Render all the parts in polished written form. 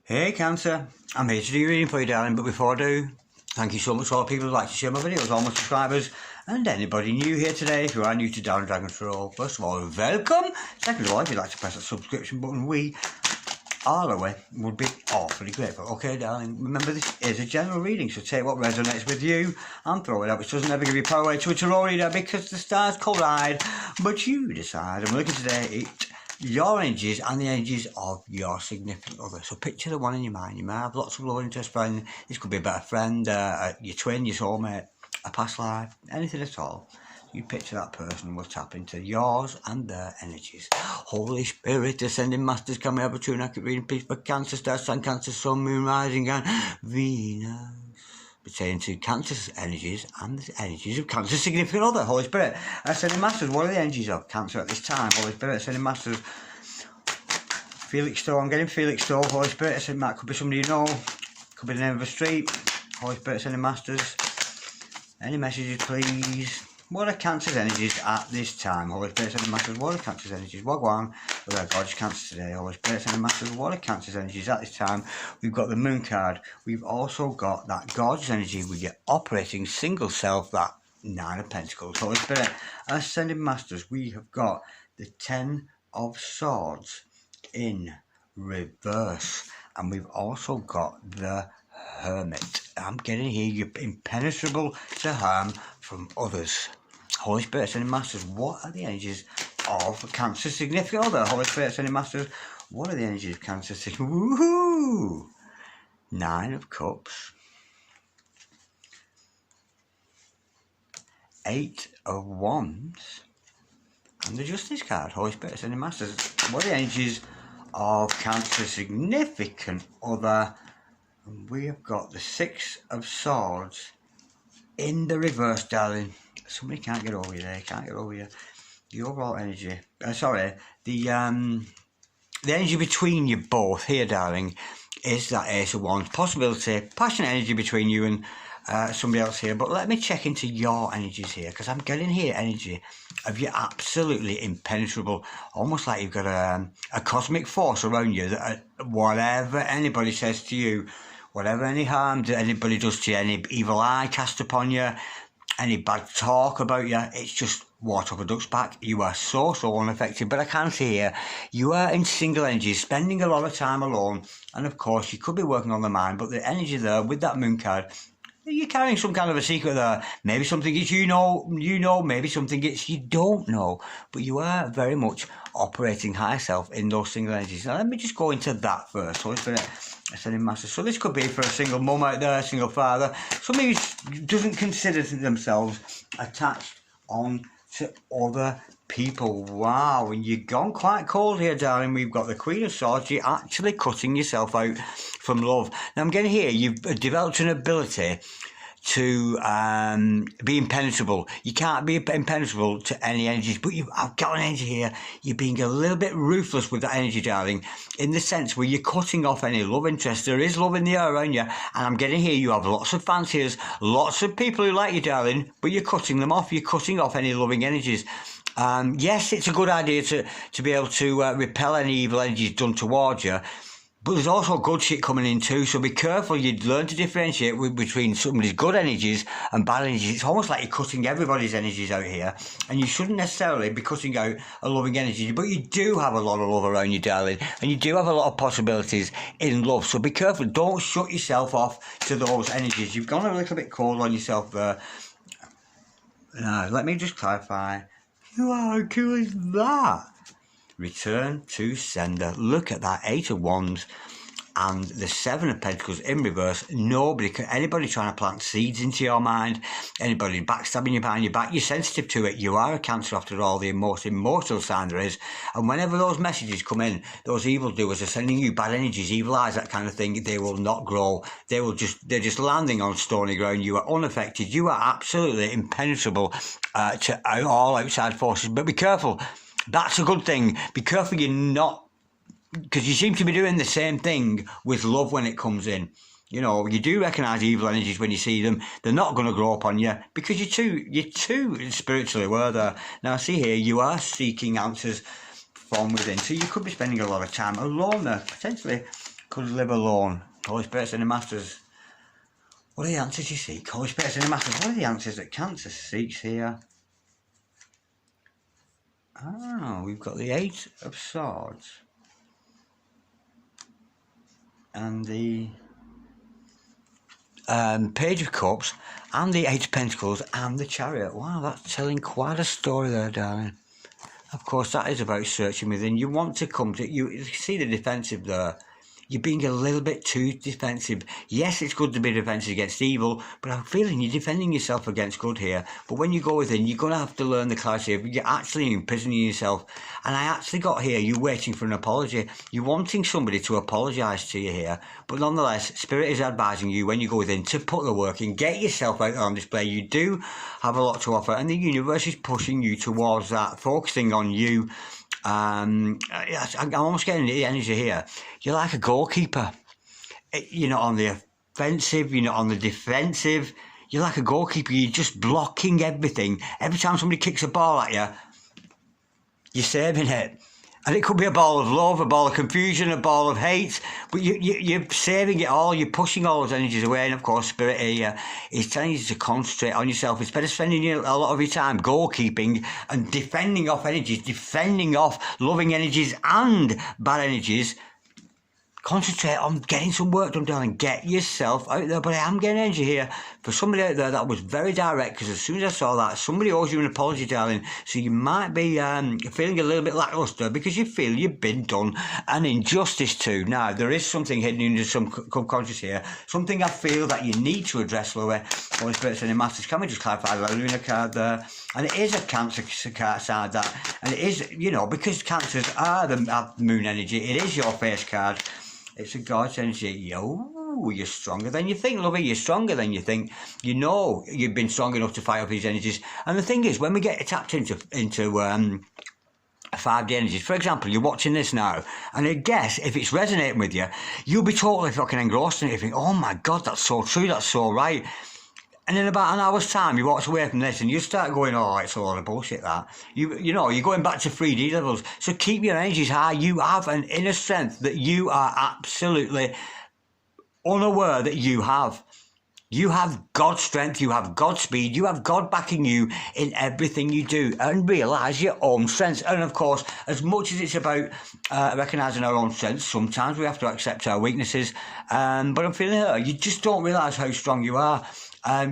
Hey Cancer, I'm here to do your reading for you, darling, but before I do, thank you so much to all people who like to share my videos, all my subscribers, and anybody new here today. If you are new to Darren Dragon's Roll, first of all, welcome. Second of all, if you'd like to press that subscription button, we all the way would be awfully grateful. Okay, darling, remember this is a general reading, so take what resonates with you and throw it out, which doesn't ever give you power away to a tarot reader because the stars collide, but you decide. I'm looking today at your energies and the energies of your significant other. So picture the one in your mind. You might have lots of love interest friends. This could be a better friend, your twin, your soulmate, a past life, anything at all. You picture that person and we'll tap into yours and their energies. Holy Spirit, ascending masters, can we have a true and accurate reading, please, for Cancer, Star, Sun, Cancer, Sun, Moon, Rising, and Venus? Pertaining to Cancer's energies and the energies of Cancer's significant other. Holy Spirit, ascending masters, what are the energies of Cancer at this time? Holy Spirit, ascending masters, Felix Stowe, I'm getting Felix Stowe. Holy Spirit, ascending that could be somebody you know, could be the name of a street. Holy Spirit, ascending masters, any messages please? What are Cancer's energies at this time? Holy Spirit, ascending masters, what are Cancer's energies? Wagwan, with our gorgeous Cancer today. Holy Spirit, ascending masters, what are Cancer's energies at this time? We've got the Moon card. We've also got that gorgeous energy with your operating single self, that Nine of Pentacles. Holy Spirit, ascending masters, we have got the Ten of Swords in reverse, and we've also got the Hermit. I'm getting here, you're impenetrable to harm from others. Holy Spirit, ascending masters, what are the energies of Cancer's significant other? Holy Spirit, ascending masters, what are the energies of Cancer's significant other? Woohoo! Nine of Cups, Eight of Wands, and the Justice card. Holy Spirit, ascending masters, what are the energies of Cancer's significant other? And we have got the Six of Swords in the reverse, darling. Somebody can't get over you there, can't get over you. The overall energy, the energy between you both here, darling, is that Ace of Wands. Possibility, passionate energy between you and somebody else here. But let me check into your energies here, because I'm getting here energy of you absolutely impenetrable. Almost like you've got a cosmic force around you that whatever anybody says to you, whatever any harm that anybody does to you, any evil eye cast upon you, any bad talk about you, it's just water off a duck's back. You are so unaffected. But I can see here, you are in single energy, spending a lot of time alone. And of course, you could be working on the mind, but the energy there with that Moon card, you're carrying some kind of a secret there. Maybe something it's you know, maybe something it's you don't know. But you are very much operating higher self in those single energies. Now let me just go into that first. So it's been ascending master. So this could be for a single mum out there, a single father, somebody who doesn't consider themselves attached on to other people. Wow, and you've gone quite cold here, darling. We've got the Queen of Swords. You're actually cutting yourself out from love. Now I'm getting here, you've developed an ability to be impenetrable. You can't be impenetrable to any energies, but I've got an energy here. You're being a little bit ruthless with that energy, darling, in the sense where you're cutting off any love interest. There is love in the air around you, and I'm getting here, you have lots of fanciers, lots of people who like you, darling, but you're cutting them off. You're cutting off any loving energies. Yes, it's a good idea to be able to repel any evil energies done towards you, but there's also good shit coming in too, so be careful. You'd learn to differentiate between somebody's good energies and bad energies. It's almost like you're cutting everybody's energies out here, and you shouldn't necessarily be cutting out a loving energy, but you do have a lot of love around you, darling, and you do have a lot of possibilities in love, so be careful. Don't shut yourself off to those energies. You've gone a little bit cold on yourself there. Now, let me just clarify. How cool is that? Return to sender. Look at that Eight of Wands and the Seven of Pentacles in reverse. Anybody trying to plant seeds into your mind, anybody backstabbing you behind your back, you're sensitive to it. You are a Cancer after all, the most immortal sign there is. And whenever those messages come in, those evildoers are sending you bad energies, evil eyes, that kind of thing, they will not grow. They're just landing on stony ground. You are unaffected. You are absolutely impenetrable to all outside forces. But be careful. That's a good thing. Be careful you're not, because you seem to be doing the same thing with love when it comes in. You know, you do recognise evil energies when you see them. They're not going to grow up on you because you're too spiritually aware there. Now, see here, you are seeking answers from within. So you could be spending a lot of time alone there, potentially Could live alone. Holy Spirit and the Masters. What are the answers you seek? Holy Spirit and the Masters. What are the answers that Cancer seeks here? Ah, we've got the Eight of Swords. And the Page of Cups. And the Eight of Pentacles. And the Chariot. Wow, that's telling quite a story there, darling. Of course, that is about searching within. You want to come to... You see the defensive there. You're being a little bit too defensive. Yes, it's good to be defensive against evil, but I'm feeling you're defending yourself against good here. But when you go within, you're going to have to learn the clarity of you're actually imprisoning yourself. And I actually got here, you waiting for an apology. You're wanting somebody to apologise to you here. But nonetheless, Spirit is advising you when you go within to put the work in, get yourself out there on display. You do have a lot to offer, and the universe is pushing you towards that, focusing on you. I'm almost getting the energy here. You're like a goalkeeper. You're not on the offensive, you're not on the defensive. You're like a goalkeeper, you're just blocking everything. Every time somebody kicks a ball at you, you're saving it. And it could be a ball of love, a ball of confusion, a ball of hate, but you're saving it all, you're pushing all those energies away, and of course Spirit here is telling you to concentrate on yourself. It's better spending a lot of your time goalkeeping and defending off energies, defending off loving energies and bad energies. Concentrate on getting some work done, darling. Get yourself out there. But I am getting energy here for somebody out there that was very direct, because as soon as I saw that, somebody owes you an apology, darling. So you might be feeling a little bit lackluster because you feel you've been done an injustice to. Now, there is something hidden into some subconscious here. Something I feel that you need to address, Louis. Holy Spirit and Masters, can we just clarify the Lunar card there? And it is a Cancer card side, that. And it is, because Cancers are the moon energy, it is your face card. It's a God's energy. You're stronger than you think, lovey. You're stronger than you think. You know you've been strong enough to fight off these energies. And the thing is, when we get tapped into 5D energies, for example, you're watching this now, and I guess if it's resonating with you, you'll be totally fucking engrossed in it. You think, oh my God, that's so true, that's so right. And in about an hour's time, you walk away from this and you start going, oh, it's a lot of bullshit, that. You're going back to 3D levels. So keep your energies high. You have an inner strength that you are absolutely unaware that you have. You have God's strength, you have God's speed, you have God backing you in everything you do, and realise your own strengths. And of course, as much as it's about recognising our own strengths, sometimes we have to accept our weaknesses. But I'm feeling here, you just don't realise how strong you are.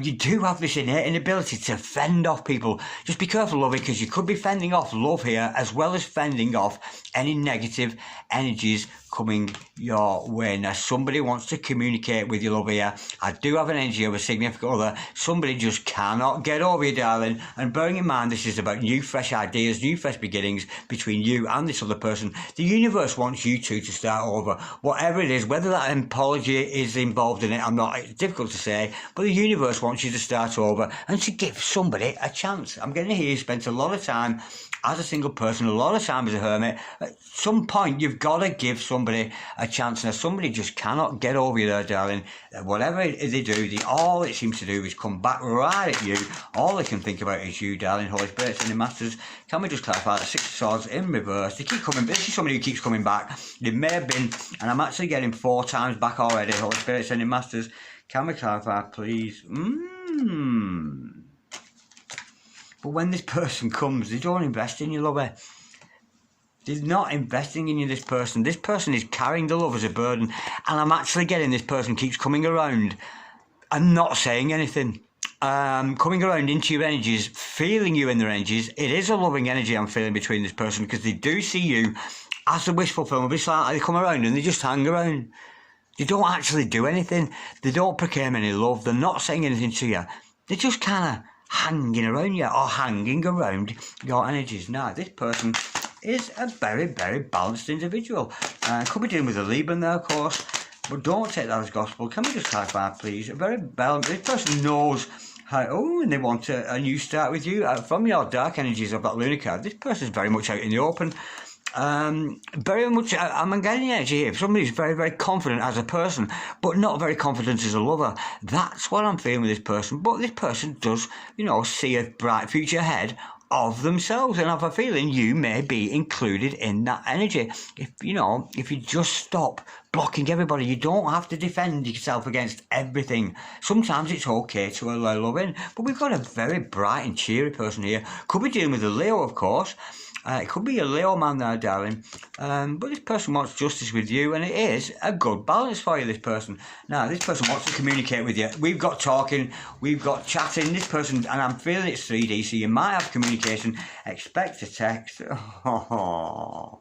You do have this innate inability to fend off people. Just be careful, lovey, because you could be fending off love here as well as fending off any negative energies coming your way. Now, somebody wants to communicate with you, love here. I do have an energy of a significant other. Somebody just cannot get over you, darling. And bearing in mind, this is about new, fresh ideas, new, fresh beginnings between you and this other person. The universe wants you two to start over. Whatever it is, whether that apology is involved in it, it's difficult to say, but the universe wants you to start over and to give somebody a chance. I'm getting to hear you spent a lot of time as a single person, a lot of time as a hermit. At some point, you've got to give somebody a chance. Now, somebody just cannot get over you there, darling. Whatever they do, all it seems to do is come back right at you. All they can think about is you, darling. Holy Spirit and the Masters, can we just clarify that 6 of Swords in reverse? They keep coming. This is somebody who keeps coming back. They may have been, and I'm actually getting 4 times back already. Holy Spirit and the Masters, can we clarify, please? But when this person comes, they don't invest in you, lover. They're not investing in you, this person. This person is carrying the love as a burden. And I'm actually getting this person keeps coming around and not saying anything. Coming around into your energies, feeling you in their energies. It is a loving energy I'm feeling between this person, because they do see you as a wish fulfillment. It's like they come around and they just hang around. They don't actually do anything. They don't proclaim any love. They're not saying anything to you. They're just kind of hanging around you or hanging around your energies. Now, this person is a very, very balanced individual. Could be dealing with a Liban there, of course, but don't take that as gospel. Can we just clarify, please? A very balanced. This person knows how, and they want a new start with you. From your dark energies of that lunar card, this person is very much out in the open. Very much, I'm getting energy here. Somebody who's very, very confident as a person, but not very confident as a lover. That's what I'm feeling with this person. But this person does, see a bright future ahead of themselves, and I have a feeling you may be included in that energy. If you just stop blocking everybody, you don't have to defend yourself against everything. Sometimes it's okay to allow love in, but we've got a very bright and cheery person here. Could be dealing with a Leo, of course. It could be a Leo man there, darling. But this person wants justice with you, and it is a good balance for you, this person. Now, this person wants to communicate with you. We've got talking, we've got chatting. This person, and I'm feeling it's 3D, so you might have communication. Expect a text. Oh,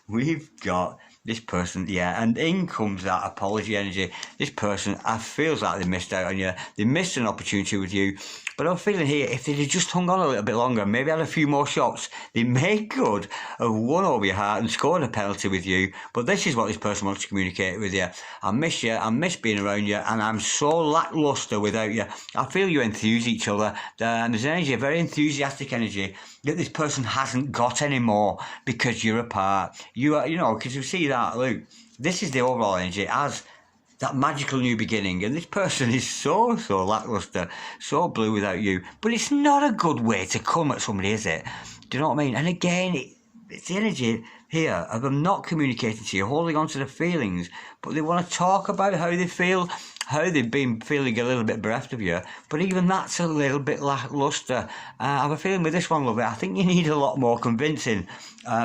we've got this person, yeah, and in comes that apology energy. This person, I feels like they missed out on you. They missed an opportunity with you. But I'm feeling here, if they'd have just hung on a little bit longer, maybe had a few more shots, they may could have won over your heart and scored a penalty with you. But this is what this person wants to communicate with you. I miss you, I miss being around you, and I'm so lacklustre without you. I feel you enthuse each other. There's an energy, a very enthusiastic energy, that this person hasn't got anymore because you're apart. You are, because you see that, look, this is the overall energy as that magical new beginning, and this person is so lacklustre, so blue without you. But it's not a good way to come at somebody, is it? Do you know what I mean? And again, it's the energy here of them not communicating to you, holding on to the feelings, but they want to talk about how they feel, how they've been feeling a little bit bereft of you, but even that's a little bit lacklustre. I have a feeling with this one, love it, I think you need a lot more convincing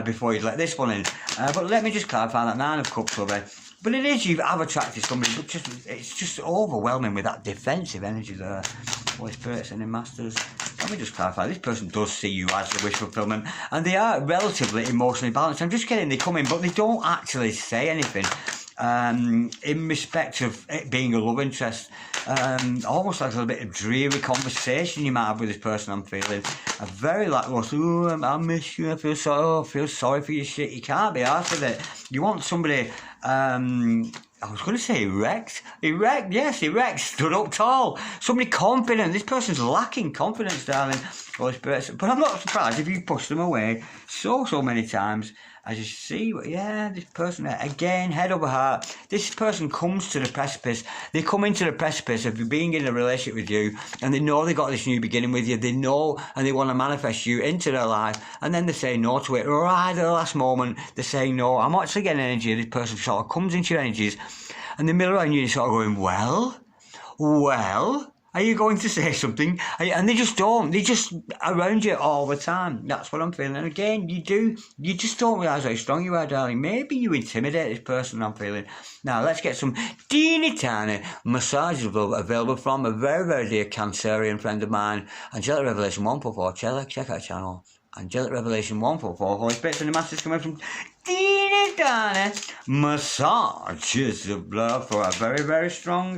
before you let this one in. But let me just clarify that 9 of Cups, love it. But it is, you have attracted somebody, but it's just overwhelming with that defensive energy there. Holy Spirit, Sending Masters. Let me just clarify, this person does see you as a wish fulfillment, and they are relatively emotionally balanced. I'm just getting they come in, but they don't actually say anything. In respect of it being a love interest, almost like a little bit of dreary conversation you might have with this person. I'm feeling a very lacklustre. Oh, I miss you. I feel sorry for your shit. You can't be arsed with it. You want somebody. I was going to say erect. Yes, erect, stood up tall. Somebody confident. This person's lacking confidence, darling. Holy Spirit. But I'm not surprised if you push them away so many times. As you see, yeah, this person, again, head over heart. This person comes to the precipice. They come into the precipice of being in a relationship with you, and they know they got this new beginning with you. They know, and they want to manifest you into their life, and then they say no to it. Right at the last moment, they say no. I'm actually getting energy. This person sort of comes into your energies, and they mill around you and you're sort of going, well, are you going to say something? And they just don't. They just around you all the time. That's what I'm feeling. And again, you just don't realise how strong you are, darling. Maybe you intimidate this person, I'm feeling. Now, let's get some teeny tiny massages available from a very, very dear Cancerian friend of mine, Angelic Revelation 144. Check out the channel. Angelic Revelation 144. Holy Spirit and the Masters coming from teeny tiny massages of love for our very, very strong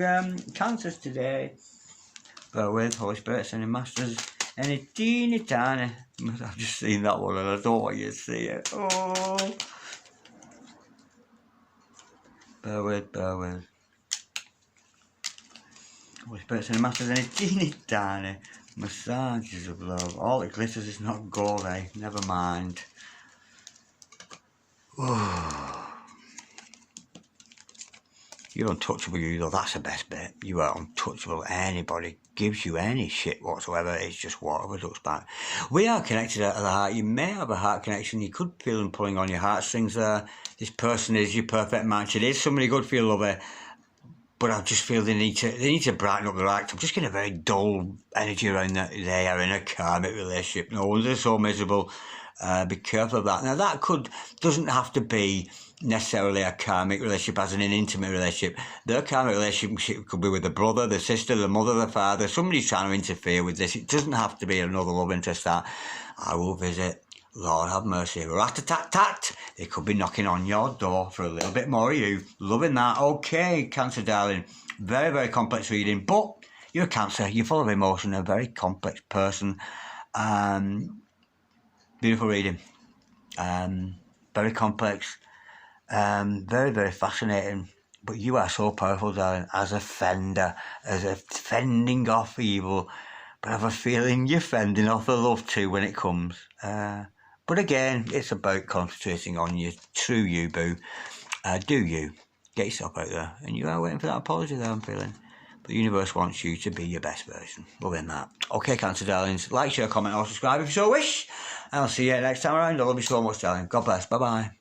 cancers today. Bear with, Holy Spirit, Sending Masters, any teeny tiny. I've just seen that one and I don't want you to see it. Oh. Bear with. Holy Spirit, Sending Masters, any teeny tiny massages of love. All it glitters is not gold, eh? Never mind. Oh. You're untouchable, you though. That's the best bit. You are untouchable. Anybody gives you any shit whatsoever, it's just water with ducks back. We are connected at the heart. You may have a heart connection. You could feel them pulling on your heartstrings there. This person is your perfect match. It is somebody good for you, lover. But I just feel they need to brighten up their act. I'm just getting a very dull energy around that. They are in a karmic relationship. No wonder they're so miserable. Be careful of that. Now that doesn't have to be necessarily a karmic relationship as in an intimate relationship. Their karmic relationship could be with the brother, the sister, the mother, the father. Somebody's trying to interfere with this. It doesn't have to be another love interest that I will visit. Lord have mercy. Rat-a-tat-tat. They could be knocking on your door for a little bit more of you. Loving that. Okay, Cancer darling. Very, very complex reading. But you're a Cancer. You're full of emotion. A very complex person. Beautiful reading. Very complex. Very, very fascinating. But you are so powerful, darling, as a fender, as a fending off evil. But I have a feeling you're fending off the love too when it comes. But again, it's about concentrating on your true you, boo. Do you. Get yourself out there. And you are waiting for that apology there, I'm feeling. But the universe wants you to be your best version. Loving that. Okay, Cancer darlings. Like, share, comment, or subscribe if you so wish. And I'll see you next time around. I love you so much, darling. God bless. Bye-bye.